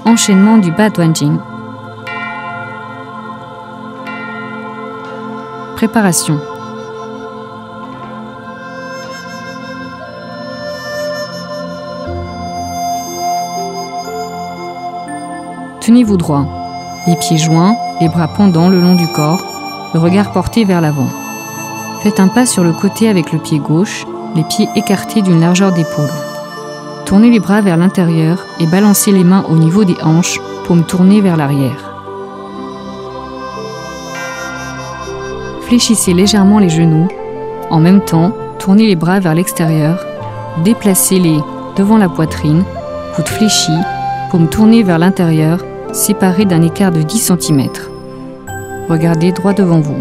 Enchaînement du Batwanjing. Préparation. Tenez-vous droit, les pieds joints, les bras pendants le long du corps, le regard porté vers l'avant. Faites un pas sur le côté avec le pied gauche, les pieds écartés d'une largeur d'épaule. Tournez les bras vers l'intérieur et balancez les mains au niveau des hanches, paumes tournées vers l'arrière. Fléchissez légèrement les genoux. En même temps, tournez les bras vers l'extérieur, déplacez-les devant la poitrine, coude fléchi, paumes tournées vers l'intérieur, séparées d'un écart de 10 cm. Regardez droit devant vous.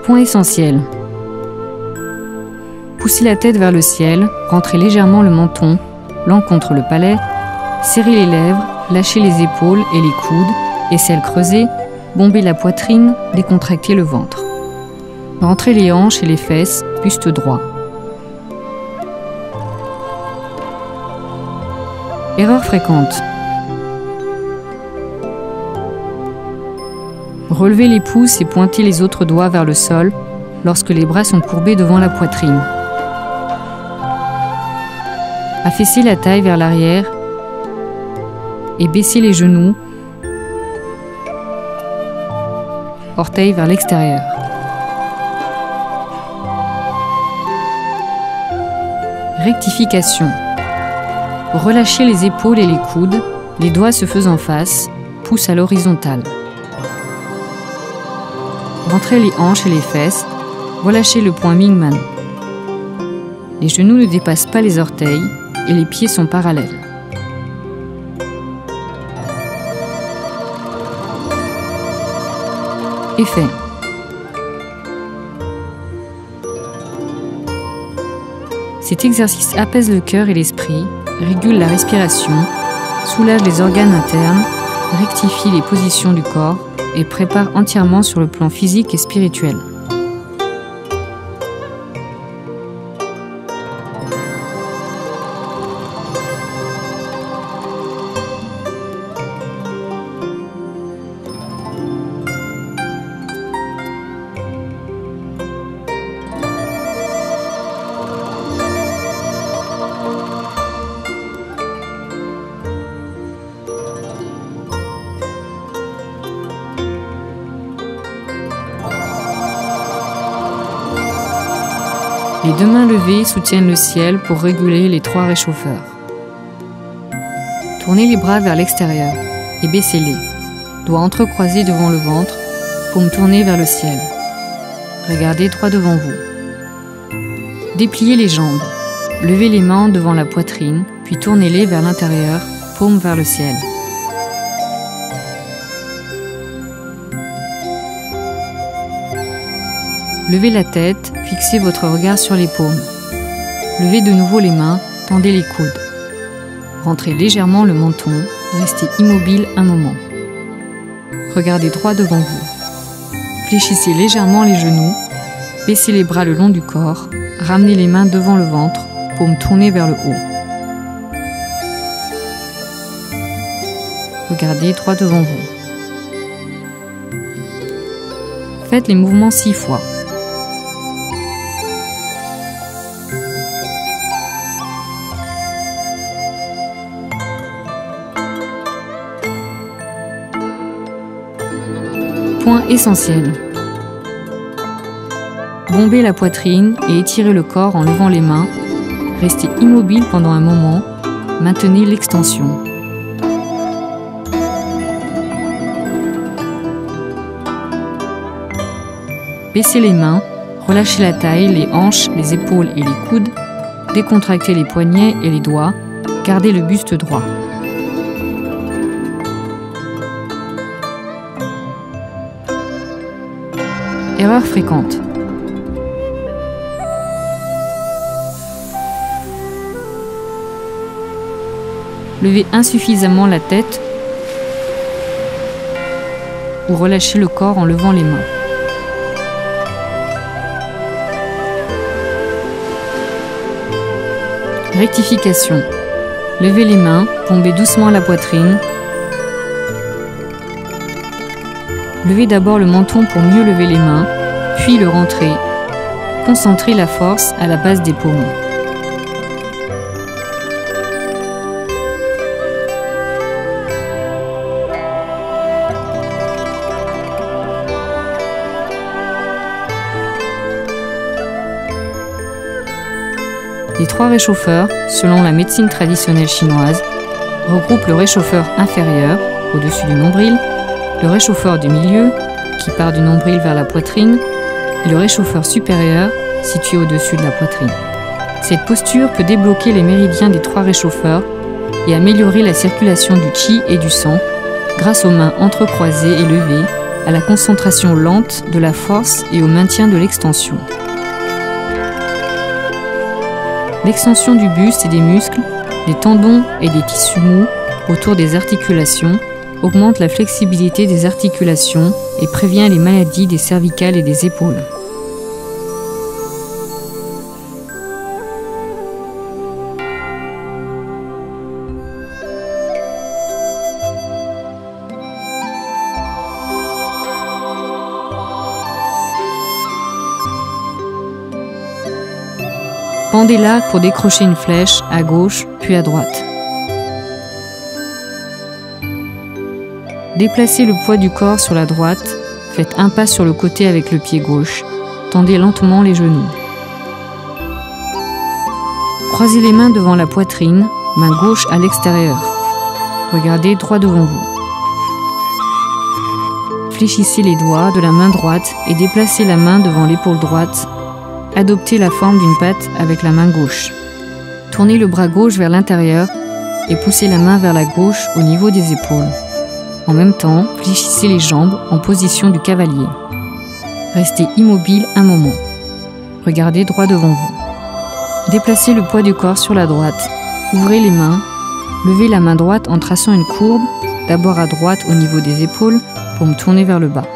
Point essentiel. Poussez la tête vers le ciel, rentrez légèrement le menton, langue contre le palais, serrez les lèvres, lâchez les épaules et les coudes, aisselles creusées, bombez la poitrine, décontractez le ventre. Rentrez les hanches et les fesses, buste droit. Erreur fréquente. Relevez les pouces et pointez les autres doigts vers le sol lorsque les bras sont courbés devant la poitrine. Affaissez la taille vers l'arrière et baissez les genoux, orteils vers l'extérieur. Rectification. Relâchez les épaules et les coudes, les doigts se faisant face, pouce à l'horizontale. Rentrez les hanches et les fesses, relâchez le point Mingman. Les genoux ne dépassent pas les orteils et les pieds sont parallèles. Effet. Cet exercice apaise le cœur et l'esprit, régule la respiration, soulage les organes internes, rectifie les positions du corps et prépare entièrement sur le plan physique et spirituel. Les deux mains levées soutiennent le ciel pour réguler les 3 réchauffeurs. Tournez les bras vers l'extérieur et baissez-les. Doigts entrecroisés devant le ventre, paumes tournées vers le ciel. Regardez droit devant vous. Dépliez les jambes. Levez les mains devant la poitrine, puis tournez-les vers l'intérieur, paumes vers le ciel. Levez la tête, fixez votre regard sur les paumes. Levez de nouveau les mains, tendez les coudes. Rentrez légèrement le menton, restez immobile un moment. Regardez droit devant vous. Fléchissez légèrement les genoux, baissez les bras le long du corps, ramenez les mains devant le ventre, paumes tournées vers le haut. Regardez droit devant vous. Faites les mouvements 6 fois. Point essentiel. Bombez la poitrine et étirez le corps en levant les mains. Restez immobile pendant un moment. Maintenez l'extension. Baissez les mains, relâchez la taille, les hanches, les épaules et les coudes. Décontractez les poignets et les doigts. Gardez le buste droit. Erreur fréquente. Levez insuffisamment la tête ou relâchez le corps en levant les mains. Rectification. Levez les mains, tombez doucement la poitrine. Levez d'abord le menton pour mieux lever les mains, puis le rentrez. Concentrez la force à la base des paumes. Les 3 réchauffeurs, selon la médecine traditionnelle chinoise, regroupent le réchauffeur inférieur, au-dessus du nombril, le réchauffeur du milieu, qui part du nombril vers la poitrine, et le réchauffeur supérieur, situé au-dessus de la poitrine. Cette posture peut débloquer les méridiens des 3 réchauffeurs et améliorer la circulation du qi et du sang grâce aux mains entrecroisées et levées, à la concentration lente de la force et au maintien de l'extension. L'extension du buste et des muscles, des tendons et des tissus mous autour des articulations augmente la flexibilité des articulations et prévient les maladies des cervicales et des épaules. Pendez l'arc pour décrocher une flèche à gauche puis à droite. Déplacez le poids du corps sur la droite, faites un pas sur le côté avec le pied gauche, tendez lentement les genoux. Croisez les mains devant la poitrine, main gauche à l'extérieur. Regardez droit devant vous. Fléchissez les doigts de la main droite et déplacez la main devant l'épaule droite. Adoptez la forme d'une patte avec la main gauche. Tournez le bras gauche vers l'intérieur et poussez la main vers la gauche au niveau des épaules. En même temps, fléchissez les jambes en position du cavalier. Restez immobile un moment. Regardez droit devant vous. Déplacez le poids du corps sur la droite. Ouvrez les mains. Levez la main droite en traçant une courbe, d'abord à droite au niveau des épaules, pour me tourner vers le bas.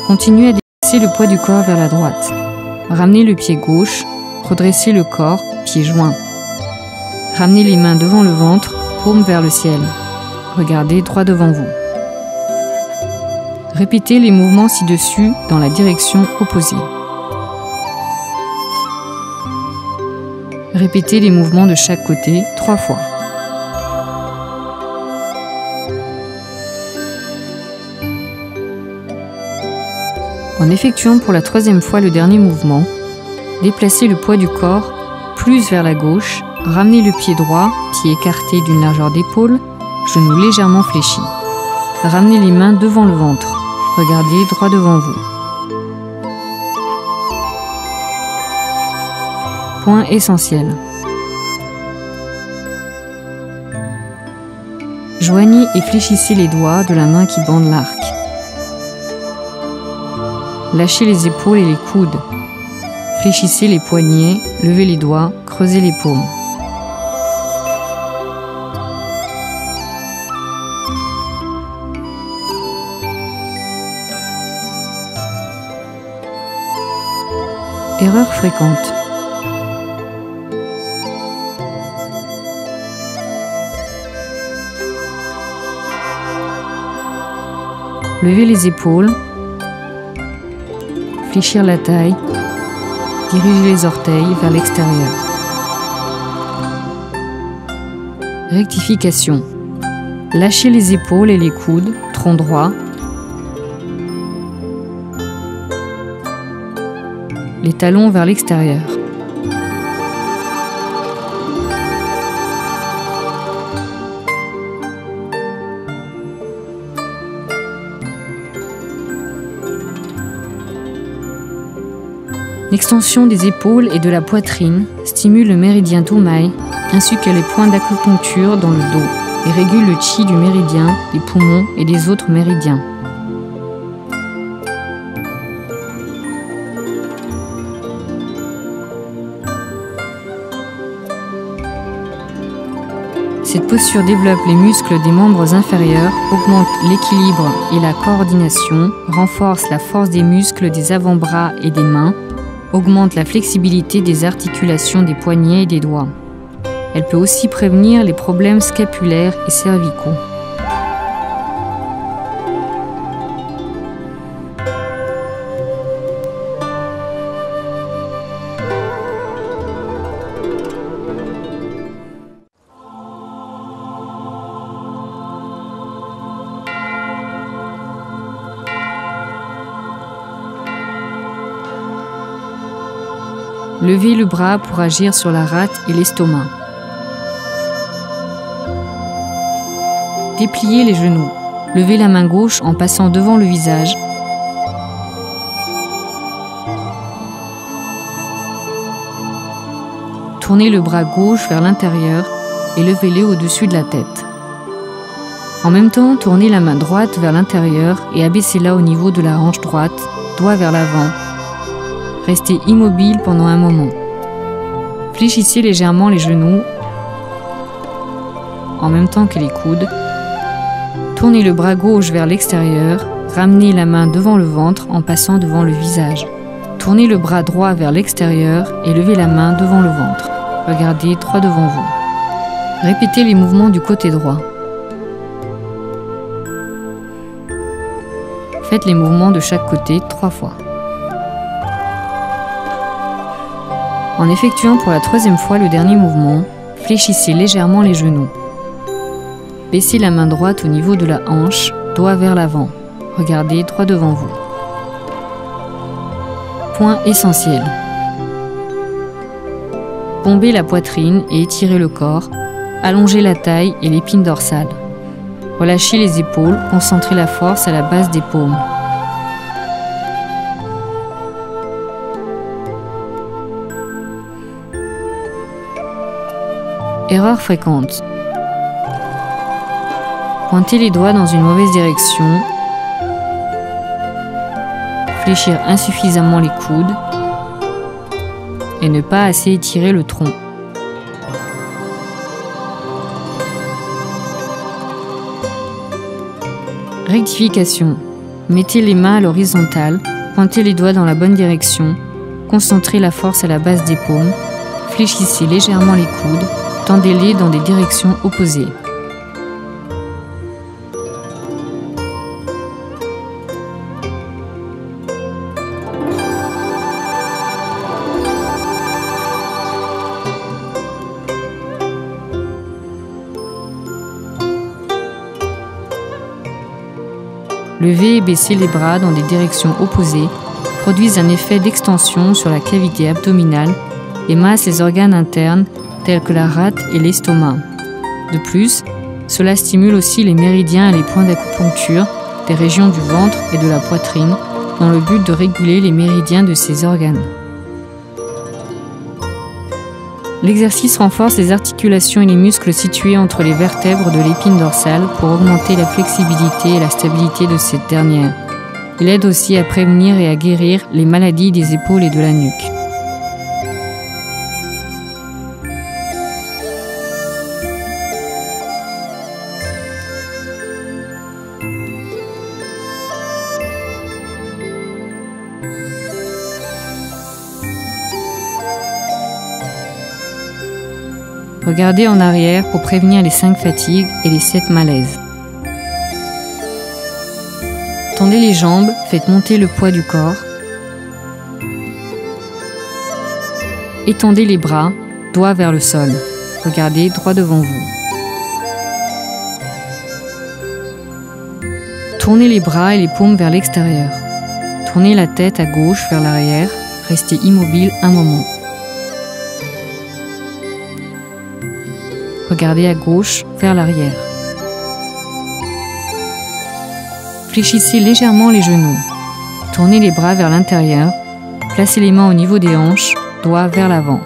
Continuez à déplacer le poids du corps vers la droite. Ramenez le pied gauche, redressez le corps, pieds joints. Ramenez les mains devant le ventre, paume vers le ciel. Regardez droit devant vous. Répétez les mouvements ci-dessus dans la direction opposée. Répétez les mouvements de chaque côté 3 fois. En effectuant pour la 3e fois le dernier mouvement, déplacez le poids du corps plus vers la gauche, ramenez le pied droit, pied écarté d'une largeur d'épaule, genoux légèrement fléchis. Ramenez les mains devant le ventre, regardez droit devant vous. Point essentiel. Joignez et fléchissez les doigts de la main qui bande l'arc. Lâchez les épaules et les coudes. Fléchissez les poignets, levez les doigts, creusez les paumes. Erreur fréquente. Levez les épaules. Fléchir la taille, diriger les orteils vers l'extérieur. Rectification. Lâchez les épaules et les coudes, tronc droit. Les talons vers l'extérieur. L'extension des épaules et de la poitrine stimule le méridien Tomai ainsi que les points d'acupuncture dans le dos et régule le qi du méridien, des poumons et des autres méridiens. Cette posture développe les muscles des membres inférieurs, augmente l'équilibre et la coordination, renforce la force des muscles des avant-bras et des mains, augmente la flexibilité des articulations des poignets et des doigts. Elle peut aussi prévenir les problèmes scapulaires et cervicaux. Levez le bras pour agir sur la rate et l'estomac. Dépliez les genoux. Levez la main gauche en passant devant le visage. Tournez le bras gauche vers l'intérieur et levez-le au-dessus de la tête. En même temps, tournez la main droite vers l'intérieur et abaissez-la au niveau de la hanche droite, doigt vers l'avant. Restez immobile pendant un moment. Fléchissez légèrement les genoux en même temps que les coudes. Tournez le bras gauche vers l'extérieur. Ramenez la main devant le ventre en passant devant le visage. Tournez le bras droit vers l'extérieur et levez la main devant le ventre. Regardez droit devant vous. Répétez les mouvements du côté droit. Faites les mouvements de chaque côté 3 fois. En effectuant pour la 3e fois le dernier mouvement, fléchissez légèrement les genoux. Baissez la main droite au niveau de la hanche, doigt vers l'avant. Regardez droit devant vous. Point essentiel. Bombez la poitrine et étirez le corps. Allongez la taille et l'épine dorsale. Relâchez les épaules, concentrez la force à la base des paumes. Erreur fréquente. Pointer les doigts dans une mauvaise direction. Fléchir insuffisamment les coudes. Et ne pas assez étirer le tronc. Rectification. Mettez les mains à l'horizontale, pointez les doigts dans la bonne direction, concentrez la force à la base des paumes, fléchissez légèrement les coudes, tendez-les dans des directions opposées. Levez et baisser les bras dans des directions opposées produisent un effet d'extension sur la cavité abdominale et massent les organes internes tels que la rate et l'estomac. De plus, cela stimule aussi les méridiens et les points d'acupuncture des régions du ventre et de la poitrine dans le but de réguler les méridiens de ces organes. L'exercice renforce les articulations et les muscles situés entre les vertèbres de l'épine dorsale pour augmenter la flexibilité et la stabilité de cette dernière. Il aide aussi à prévenir et à guérir les maladies des épaules et de la nuque. Regardez en arrière pour prévenir les 5 fatigues et les 7 malaises. Tendez les jambes, faites monter le poids du corps. Étendez les bras, doigts vers le sol. Regardez droit devant vous. Tournez les bras et les paumes vers l'extérieur. Tournez la tête à gauche vers l'arrière. Restez immobile un moment. Regardez à gauche vers l'arrière. Fléchissez légèrement les genoux. Tournez les bras vers l'intérieur. Placez les mains au niveau des hanches, doigts vers l'avant.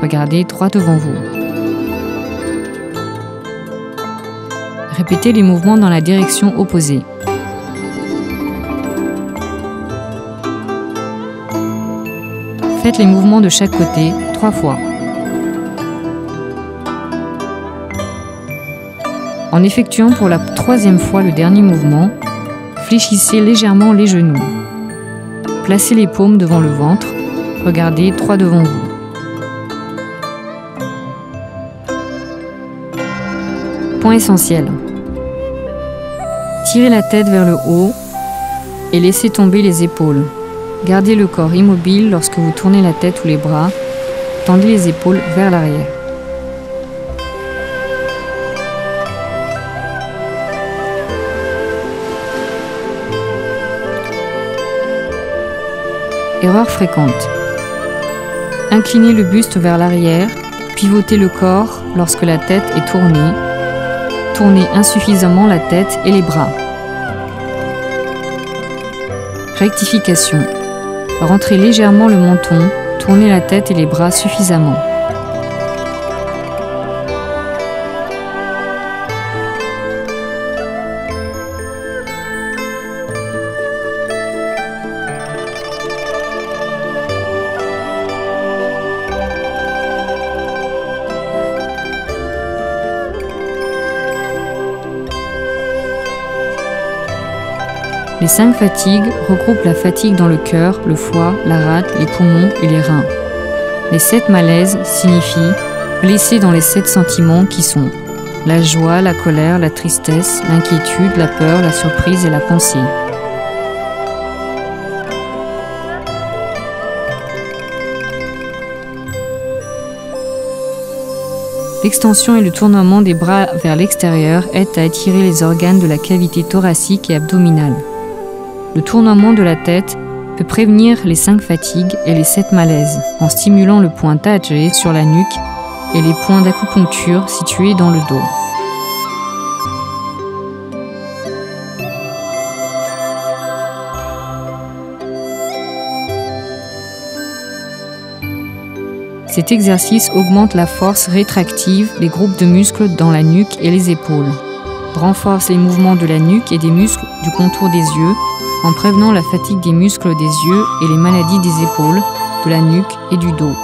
Regardez droit devant vous. Répétez les mouvements dans la direction opposée. Faites les mouvements de chaque côté 3 fois. En effectuant pour la 3e fois le dernier mouvement, fléchissez légèrement les genoux. Placez les paumes devant le ventre. Regardez droit devant vous. Point essentiel. Tirez la tête vers le haut et laissez tomber les épaules. Gardez le corps immobile lorsque vous tournez la tête ou les bras. Tendez les épaules vers l'arrière. Erreur fréquente. Inclinez le buste vers l'arrière, pivotez le corps lorsque la tête est tournée. Tournez insuffisamment la tête et les bras. Rectification. Rentrez légèrement le menton, tournez la tête et les bras suffisamment. Les 5 fatigues regroupent la fatigue dans le cœur, le foie, la rate, les poumons et les reins. Les 7 malaises signifient blessés dans les 7 sentiments qui sont la joie, la colère, la tristesse, l'inquiétude, la peur, la surprise et la pensée. L'extension et le tournoiement des bras vers l'extérieur aident à étirer les organes de la cavité thoracique et abdominale. Le tournoiement de la tête peut prévenir les 5 fatigues et les 7 malaises en stimulant le point Tajé sur la nuque et les points d'acupuncture situés dans le dos. Cet exercice augmente la force rétractive des groupes de muscles dans la nuque et les épaules, renforce les mouvements de la nuque et des muscles du contour des yeux en prévenant la fatigue des muscles des yeux et les maladies des épaules, de la nuque et du dos.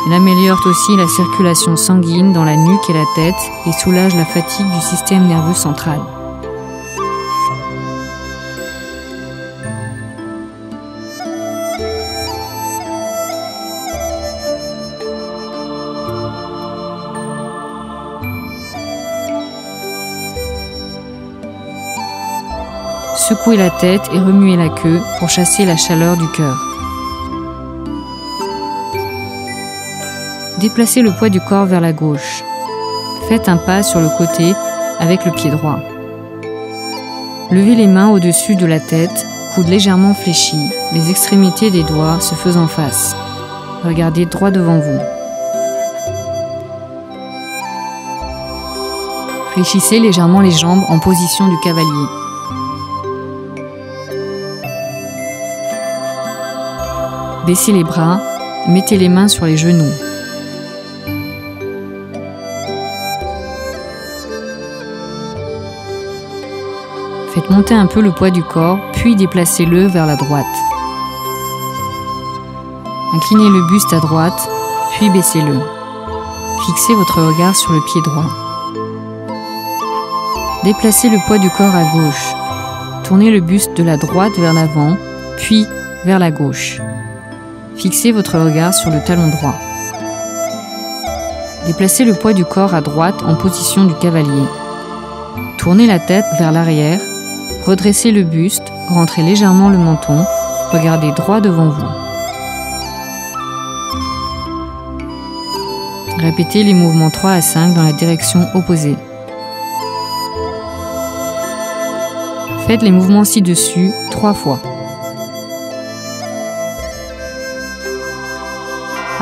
Il améliore aussi la circulation sanguine dans la nuque et la tête et soulage la fatigue du système nerveux central. Secouez la tête et remuez la queue pour chasser la chaleur du cœur. Déplacez le poids du corps vers la gauche. Faites un pas sur le côté avec le pied droit. Levez les mains au-dessus de la tête, coudes légèrement fléchis, les extrémités des doigts se faisant face. Regardez droit devant vous. Fléchissez légèrement les jambes en position du cavalier. Baissez les bras, mettez les mains sur les genoux. Faites monter un peu le poids du corps, puis déplacez-le vers la droite. Inclinez le buste à droite, puis baissez-le. Fixez votre regard sur le pied droit. Déplacez le poids du corps à gauche. Tournez le buste de la droite vers l'avant, puis vers la gauche. Fixez votre regard sur le talon droit. Déplacez le poids du corps à droite en position du cavalier. Tournez la tête vers l'arrière, redressez le buste, rentrez légèrement le menton, regardez droit devant vous. Répétez les mouvements 3 à 5 dans la direction opposée. Faites les mouvements ci-dessus 3 fois.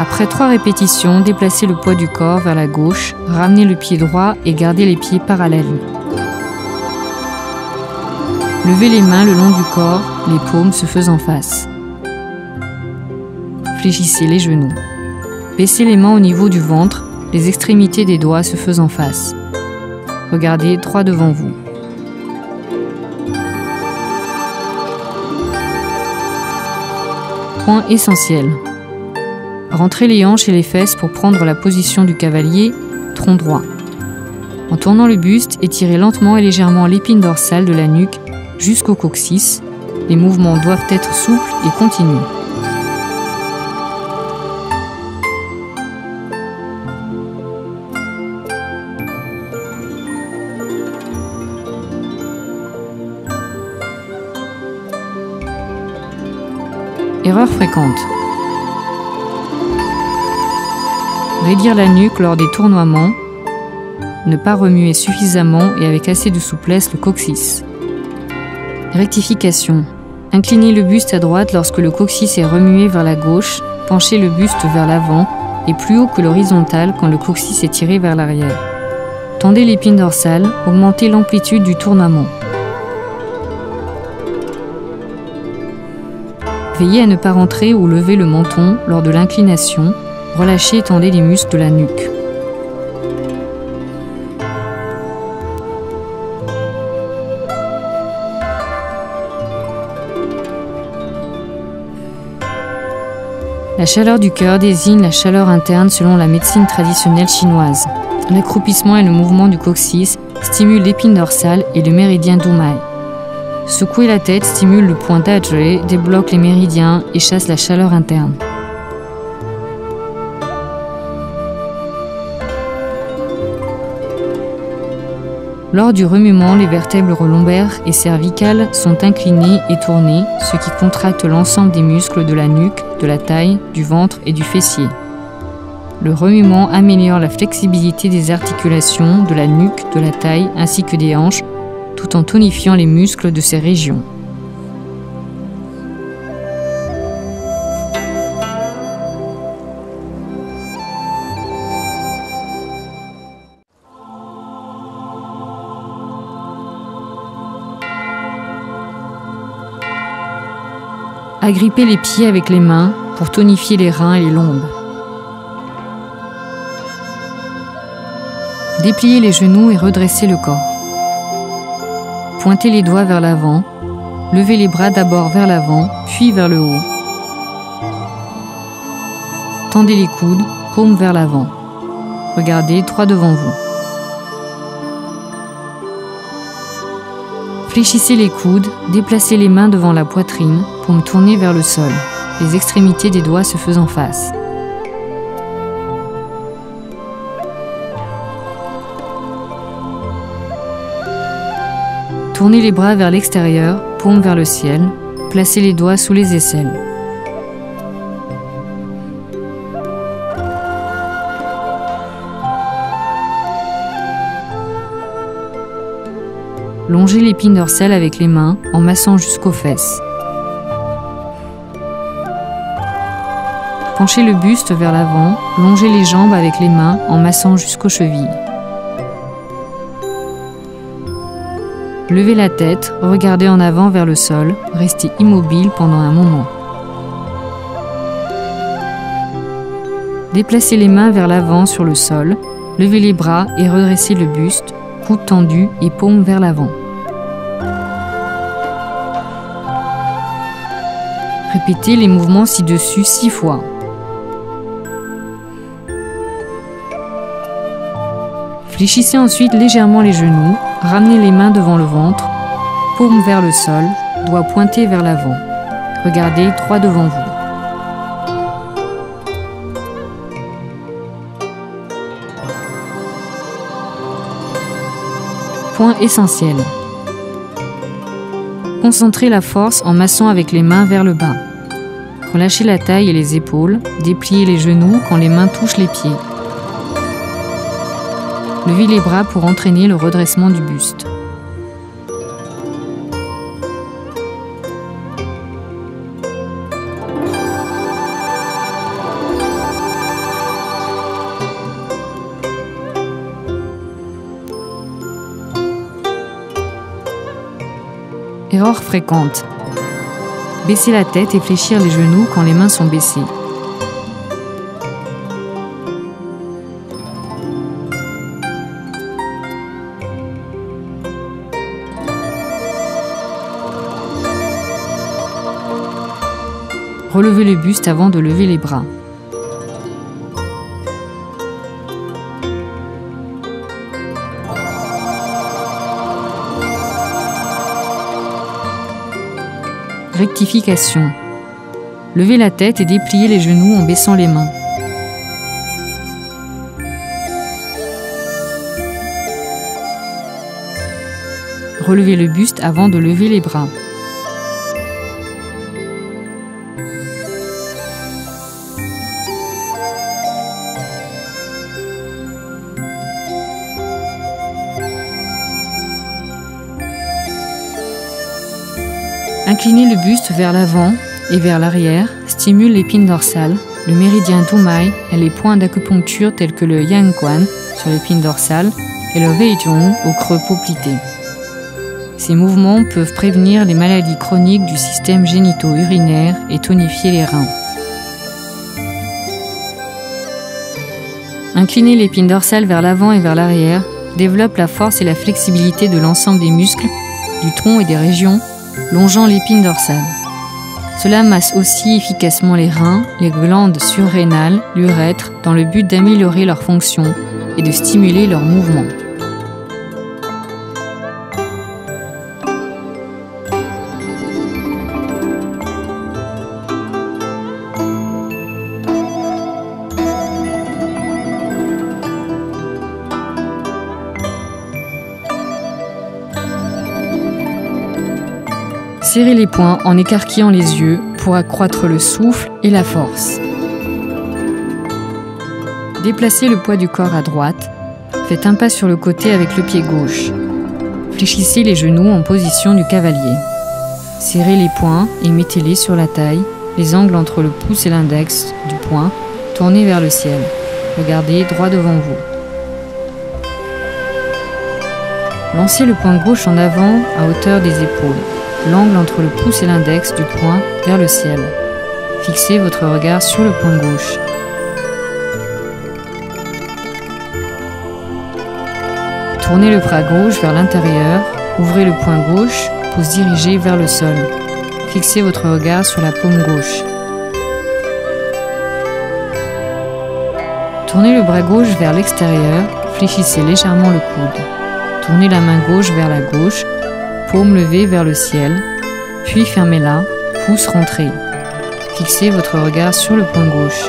Après 3 répétitions, déplacez le poids du corps vers la gauche, ramenez le pied droit et gardez les pieds parallèles. Levez les mains le long du corps, les paumes se faisant face. Fléchissez les genoux. Baissez les mains au niveau du ventre, les extrémités des doigts se faisant face. Regardez droit devant vous. Point essentiel. Rentrez les hanches et les fesses pour prendre la position du cavalier, tronc droit. En tournant le buste, étirez lentement et légèrement l'épine dorsale de la nuque jusqu'au coccyx. Les mouvements doivent être souples et continus. Erreur fréquente. Raidir la nuque lors des tournoiements. Ne pas remuer suffisamment et avec assez de souplesse le coccyx. Rectification. Inclinez le buste à droite lorsque le coccyx est remué vers la gauche, penchez le buste vers l'avant et plus haut que l'horizontale quand le coccyx est tiré vers l'arrière. Tendez l'épine dorsale, augmentez l'amplitude du tournoiement. Veillez à ne pas rentrer ou lever le menton lors de l'inclination, relâchez et tendez les muscles de la nuque. La chaleur du cœur désigne la chaleur interne selon la médecine traditionnelle chinoise. L'accroupissement et le mouvement du coccyx stimulent l'épine dorsale et le méridien d'Umai. Secouer la tête stimule le point d'Ajre, débloque les méridiens et chasse la chaleur interne. Lors du remuement, les vertèbres lombaires et cervicales sont inclinées et tournées, ce qui contracte l'ensemble des muscles de la nuque, de la taille, du ventre et du fessier. Le remuement améliore la flexibilité des articulations, de la nuque, de la taille ainsi que des hanches, tout en tonifiant les muscles de ces régions. Agrippez les pieds avec les mains pour tonifier les reins et les lombes. Dépliez les genoux et redressez le corps. Pointez les doigts vers l'avant. Levez les bras d'abord vers l'avant, puis vers le haut. Tendez les coudes, paumes vers l'avant. Regardez droit devant vous. Fléchissez les coudes, déplacez les mains devant la poitrine, paumes tournées vers le sol, les extrémités des doigts se faisant face. Tournez les bras vers l'extérieur, paumes vers le ciel, placez les doigts sous les aisselles. Longez l'épine dorsale avec les mains en massant jusqu'aux fesses. Penchez le buste vers l'avant, longez les jambes avec les mains en massant jusqu'aux chevilles. Levez la tête, regardez en avant vers le sol, restez immobile pendant un moment. Déplacez les mains vers l'avant sur le sol, levez les bras et redressez le buste, coudes tendus et paumes vers l'avant. Répétez les mouvements ci-dessus 6 fois. Fléchissez ensuite légèrement les genoux, ramenez les mains devant le ventre, paumes vers le sol, doigts pointés vers l'avant. Regardez droit devant vous. Point essentiel. Concentrez la force en massant avec les mains vers le bas. Relâchez la taille et les épaules, dépliez les genoux quand les mains touchent les pieds. Levez les bras pour entraîner le redressement du buste. Erreur fréquente. Baisser la tête et fléchir les genoux quand les mains sont baissées. Relevez le buste avant de lever les bras. Rectification. Levez la tête et dépliez les genoux en baissant les mains. Relevez le buste avant de lever les bras. Incliner le buste vers l'avant et vers l'arrière stimule l'épine dorsale, le méridien Dumai et les points d'acupuncture tels que le Yangquan sur l'épine dorsale et le Weizhong au creux poplité. Ces mouvements peuvent prévenir les maladies chroniques du système génito-urinaire et tonifier les reins. Incliner l'épine dorsale vers l'avant et vers l'arrière développe la force et la flexibilité de l'ensemble des muscles, du tronc et des régions longeant l'épine dorsale. Cela masse aussi efficacement les reins, les glandes surrénales, l'urètre, dans le but d'améliorer leur fonction et de stimuler leur mouvement. Serrez les poings en écarquillant les yeux pour accroître le souffle et la force. Déplacez le poids du corps à droite. Faites un pas sur le côté avec le pied gauche. Fléchissez les genoux en position du cavalier. Serrez les poings et mettez-les sur la taille, les angles entre le pouce et l'index du poing, tournés vers le ciel. Regardez droit devant vous. Lancez le poing gauche en avant à hauteur des épaules. L'angle entre le pouce et l'index du poing vers le ciel. Fixez votre regard sur le poing gauche. Tournez le bras gauche vers l'intérieur, ouvrez le poing gauche, pouce dirigé vers le sol. Fixez votre regard sur la paume gauche. Tournez le bras gauche vers l'extérieur, fléchissez légèrement le coude. Tournez la main gauche vers la gauche, paume levée vers le ciel, puis fermez-la, pouce rentré. Fixez votre regard sur le poing gauche.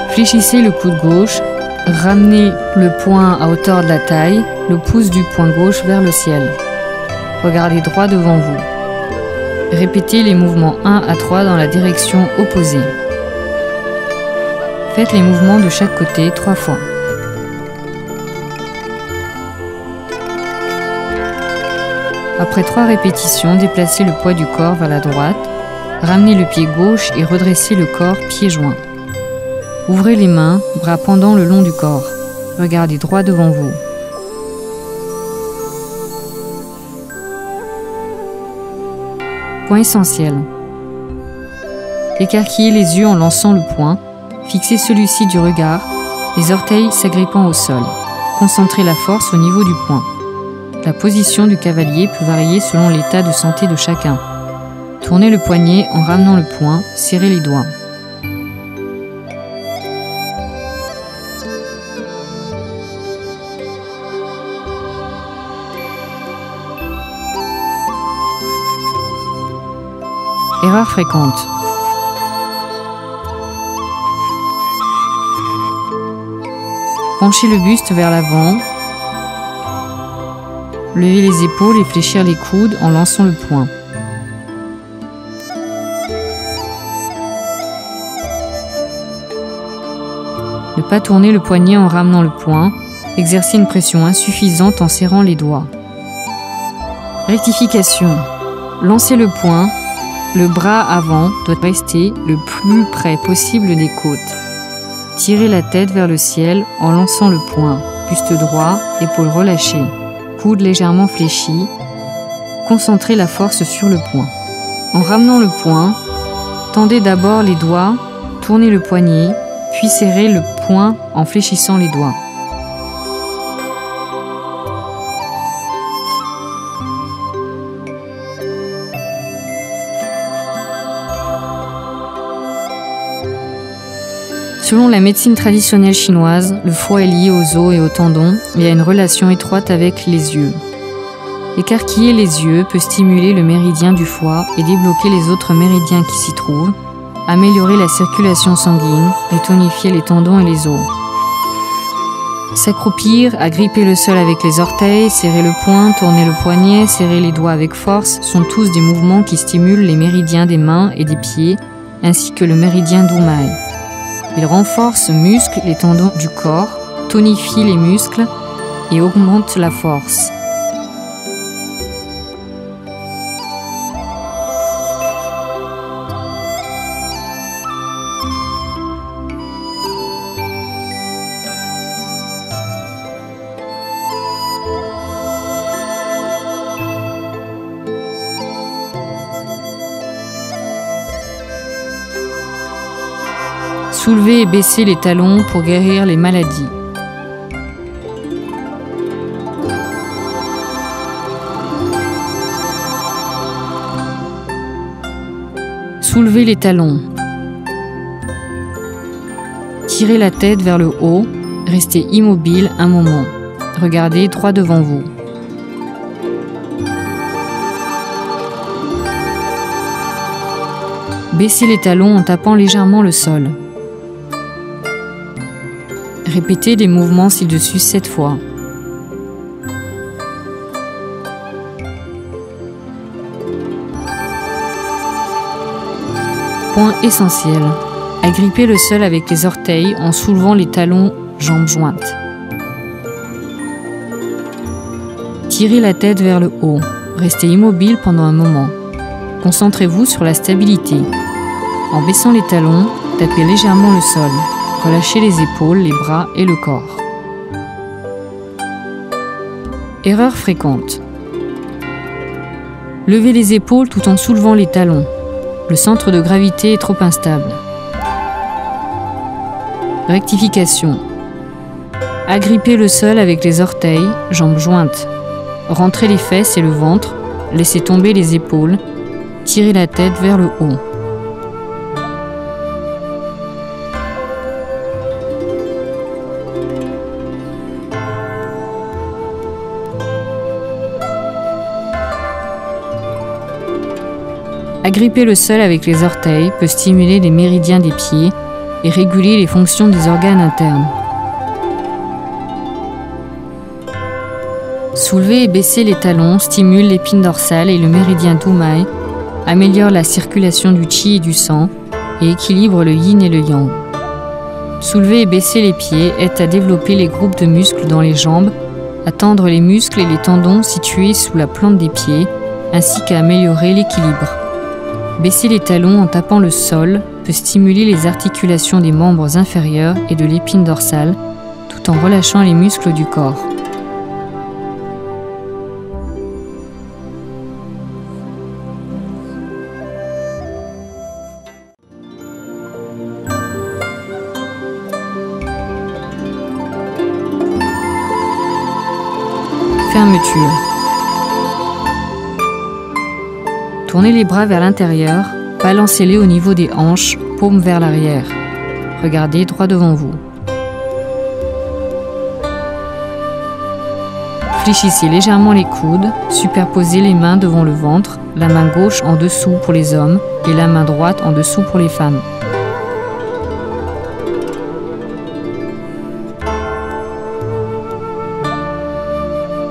Fléchissez le coude gauche, ramenez le poing à hauteur de la taille, le pouce du poing gauche vers le ciel. Regardez droit devant vous. Répétez les mouvements 1 à 3 dans la direction opposée. Faites les mouvements de chaque côté 3 fois. Après 3 répétitions, déplacez le poids du corps vers la droite, ramenez le pied gauche et redressez le corps pieds joints. Ouvrez les mains, bras pendants le long du corps. Regardez droit devant vous. Point essentiel. Écarquillez les yeux en lançant le poing, fixez celui-ci du regard, les orteils s'agrippant au sol. Concentrez la force au niveau du poing. La position du cavalier peut varier selon l'état de santé de chacun. Tournez le poignet en ramenant le poing, serrez les doigts. Erreur fréquente. Penchez le buste vers l'avant. Levez les épaules et fléchir les coudes en lançant le poing. Ne pas tourner le poignet en ramenant le poing. Exercer une pression insuffisante en serrant les doigts. Rectification. Lancez le poing. Le bras avant doit rester le plus près possible des côtes. Tirez la tête vers le ciel en lançant le poing. Buste droit, épaules relâchées. Coude légèrement fléchi, concentrez la force sur le poing. En ramenant le poing, tendez d'abord les doigts, tournez le poignet, puis serrez le poing en fléchissant les doigts. Selon la médecine traditionnelle chinoise, le foie est lié aux os et aux tendons et a une relation étroite avec les yeux. Écarquiller les yeux peut stimuler le méridien du foie et débloquer les autres méridiens qui s'y trouvent, améliorer la circulation sanguine et tonifier les tendons et les os. S'accroupir, agripper le sol avec les orteils, serrer le poing, tourner le poignet, serrer les doigts avec force sont tous des mouvements qui stimulent les méridiens des mains et des pieds, ainsi que le méridien Dumai. Il renforce, muscle les tendons du corps, tonifie les muscles et augmente la force. Soulevez et baissez les talons pour guérir les maladies. Soulevez les talons. Tirez la tête vers le haut, restez immobile un moment. Regardez droit devant vous. Baissez les talons en tapant légèrement le sol. Répétez les mouvements ci-dessus 7 fois. Point essentiel. Agrippez le sol avec les orteils en soulevant les talons, jambes jointes. Tirez la tête vers le haut. Restez immobile pendant un moment. Concentrez-vous sur la stabilité. En baissant les talons, tapez légèrement le sol. Relâchez les épaules, les bras et le corps. Erreur fréquente. Levez les épaules tout en soulevant les talons. Le centre de gravité est trop instable. Rectification. Agrippez le sol avec les orteils, jambes jointes. Rentrez les fesses et le ventre, laissez tomber les épaules, tirez la tête vers le haut. Agripper le sol avec les orteils peut stimuler les méridiens des pieds et réguler les fonctions des organes internes. Soulever et baisser les talons stimule l'épine dorsale et le méridien d'Oumaï, améliore la circulation du chi et du sang et équilibre le yin et le yang. Soulever et baisser les pieds aide à développer les groupes de muscles dans les jambes, à tendre les muscles et les tendons situés sous la plante des pieds, ainsi qu'à améliorer l'équilibre. Baisser les talons en tapant le sol peut stimuler les articulations des membres inférieurs et de l'épine dorsale, tout en relâchant les muscles du corps. Fermeture. Tournez les bras vers l'intérieur, balancez-les au niveau des hanches, paumes vers l'arrière. Regardez droit devant vous. Fléchissez légèrement les coudes, superposez les mains devant le ventre, la main gauche en dessous pour les hommes et la main droite en dessous pour les femmes.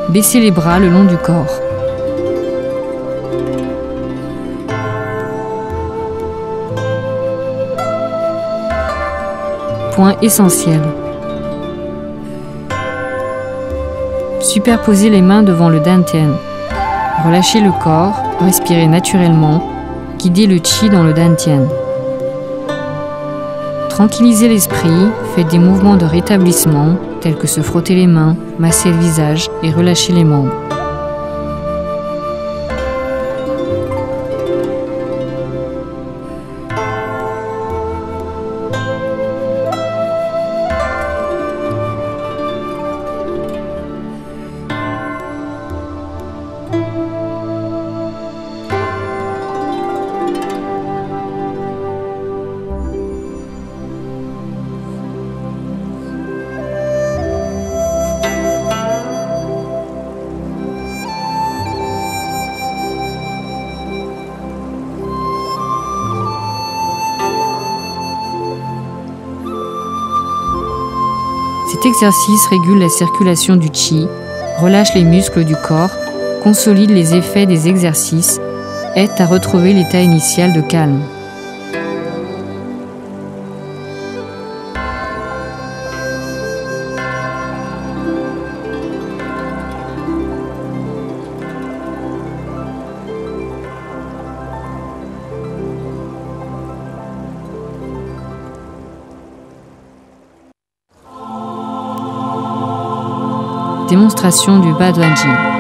Baissez les bras le long du corps. Point essentiel. Superposez les mains devant le dantian. Relâchez le corps, respirez naturellement, guidez le chi dans le dantian. Tranquillisez l'esprit, faites des mouvements de rétablissement, tels que se frotter les mains, masser le visage et relâcher les membres. Cet exercice régule la circulation du chi, relâche les muscles du corps, consolide les effets des exercices, aide à retrouver l'état initial de calme. Démonstration du Badwanji.